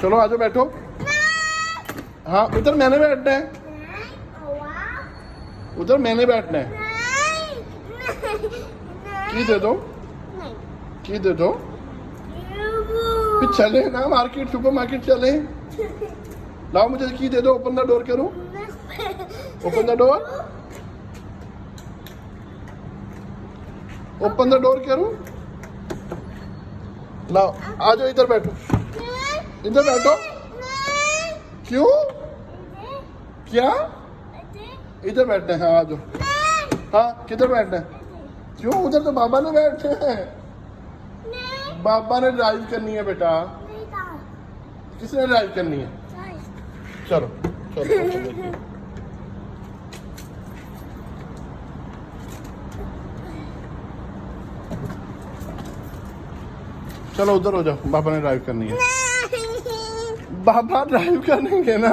चलो आ जाओ बैठो। हाँ उधर मैंने बैठना है, उधर मैंने बैठना है। की दे दो, की दे दो। फिर चले ना मार्केट, सुपर मार्केट चले। लाओ मुझे की दे दो। ओपन द डोर करूं? Open the door, open the door करूं? लाओ आ जाओ, इधर बैठो, इधर बैठो। क्यों? क्या? इधर बैठना है? हाँ आ जाओ। हाँ किधर बैठना है? क्यों? उधर तो बाबा ने बैठना है। बाबा ने ड्राइव करनी है बेटा। किसने ड्राइव करनी है? चलो चलो चलो उधर हो जाओ, बाबा ने ड्राइव करनी है। बाबा ड्राइव करेंगे ना।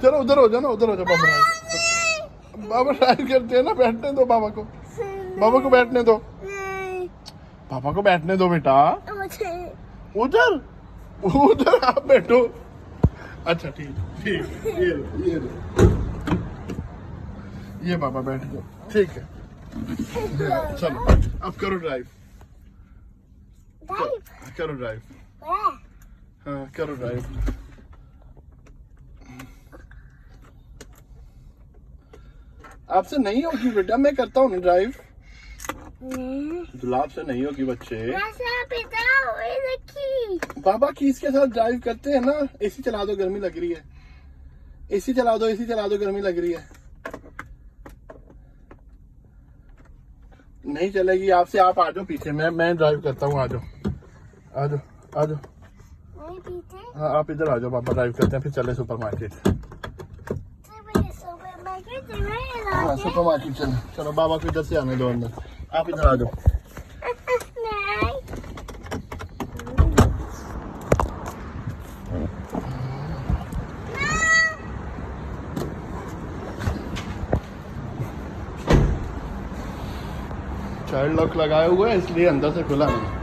चलो उधर हो जाओ ना, उधर हो जाओ। बाबा ड्राइव करते हैं ना, बैठने दो बाबा को, बाबा को बैठने दो, पापा को बैठने दो बेटा। उधर उधर आप बैठो। अच्छा ठीक ठीक, ये लो ये बाबा बैठ गए, ठीक है। चलो अब करो ड्राइव, करो ड्राइव। हाँ करो ड्राइव। आपसे नहीं होगी बेटा, मैं करता हूँ ड्राइव। गुलाब से नहीं होगी बच्चे। बाबा कीस के साथ ड्राइव करते हैं ना। एसी चला दो, गर्मी लग रही है। एसी चला दो, एसी चला दो, गर्मी लग रही है। नहीं चलेगी आपसे, आप आ जाओ पीछे, मैं ड्राइव करता हूँ। आ जाओ आ जाओ आ जाओ। हाँ आप इधर आ जाओ, पापा ड्राइव करते हैं, फिर चले सुपर मार्केट। हाँ सुपर मार्केट चलो। चलो बाबा को इधर से आने दो अंदर, आप इधर आ जाओ। चाइल्ड लॉक लगाए हुए है इसलिए अंदर से खुला नहीं।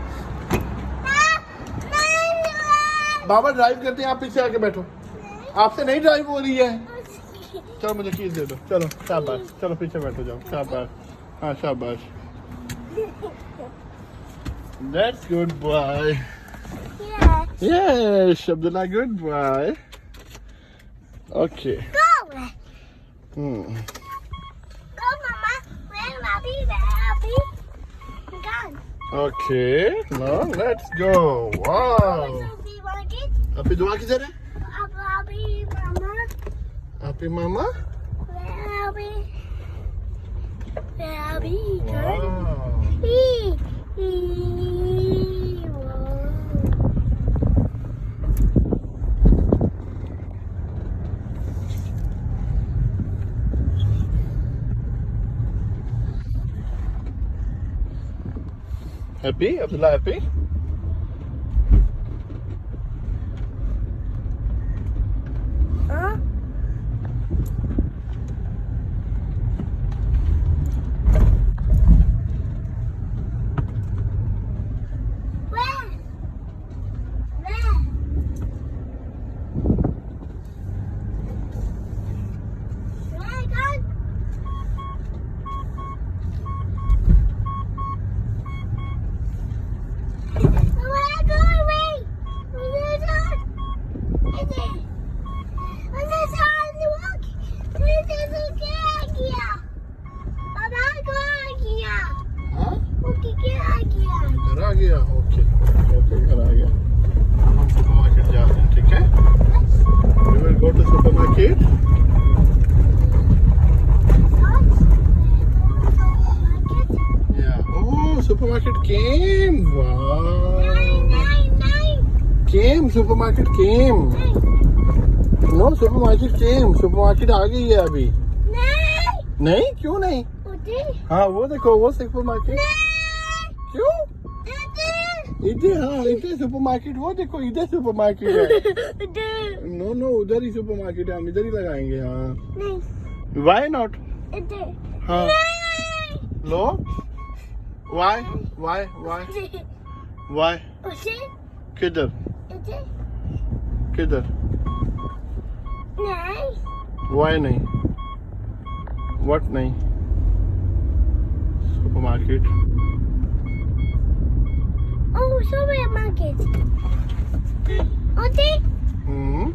बाबा ड्राइव करते हैं, आप पीछे आके बैठो। आपसे नहीं ड्राइव हो रही है। चलो मुझे कीज दे दो। चलो शाबाश, चलो पीछे बैठो जाओ। शाबाश, हाँ शाबाश। That's good boy. Yes, Abdullah, good boy. Okay. Go, Go, Mama. Where Abby? Gone. Okay. Now let's go. Wow. Happy दुआ किधर है? Abby, Mama. Happy Mama. Where Abby? Wow. Happy? Abdullah happy? घर आ गया। ओके ओके घर आ गया। हम super market जा रहे हैं, ठीक है? We will go to supermarket. Yeah. Oh, supermarket came. Wow. Came, supermarket came. No, supermarket came. supermarket आ गई है अभी। नहीं क्यों नहीं? हाँ वो देखो, वो सुपरमार्केट। क्यों? इधर, हाँ इधर सुपरमार्केट, वो देखो इधर सुपरमार्केट है। नो नो उधर ही सुपरमार्केट है, हम इधर ही लगाएंगे। हाँ वाई नॉट? हाँ लो वाई वाई वाई वाई किधर? इधर किधर? नहीं Why नहीं? What नहीं? Supermarket. oh supermarket उधर Hmm.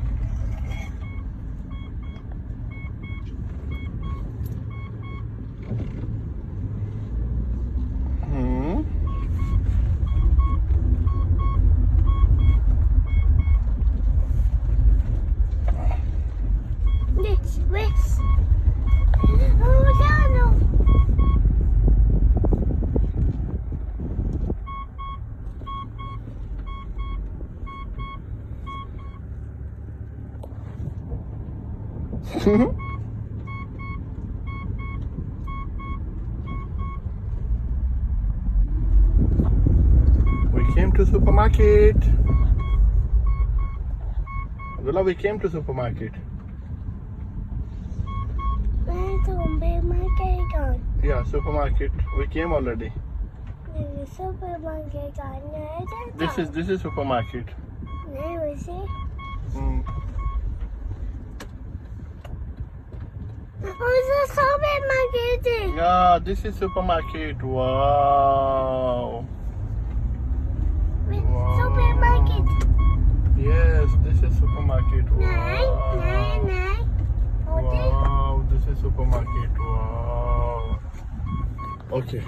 Hmm. this this oh no We came to supermarket. Abdullah, we came to supermarket. मैं supermarket gone Yeah, supermarket. We came already. supermarket gone This is supermarket. नहीं वैसे Hmm. oh the supermarket Yeah, this is supermarket. Wow. supermarket Yes, this is supermarket. नहीं Wow. नहीं उधर Wow, this is supermarket. Wow. Okay.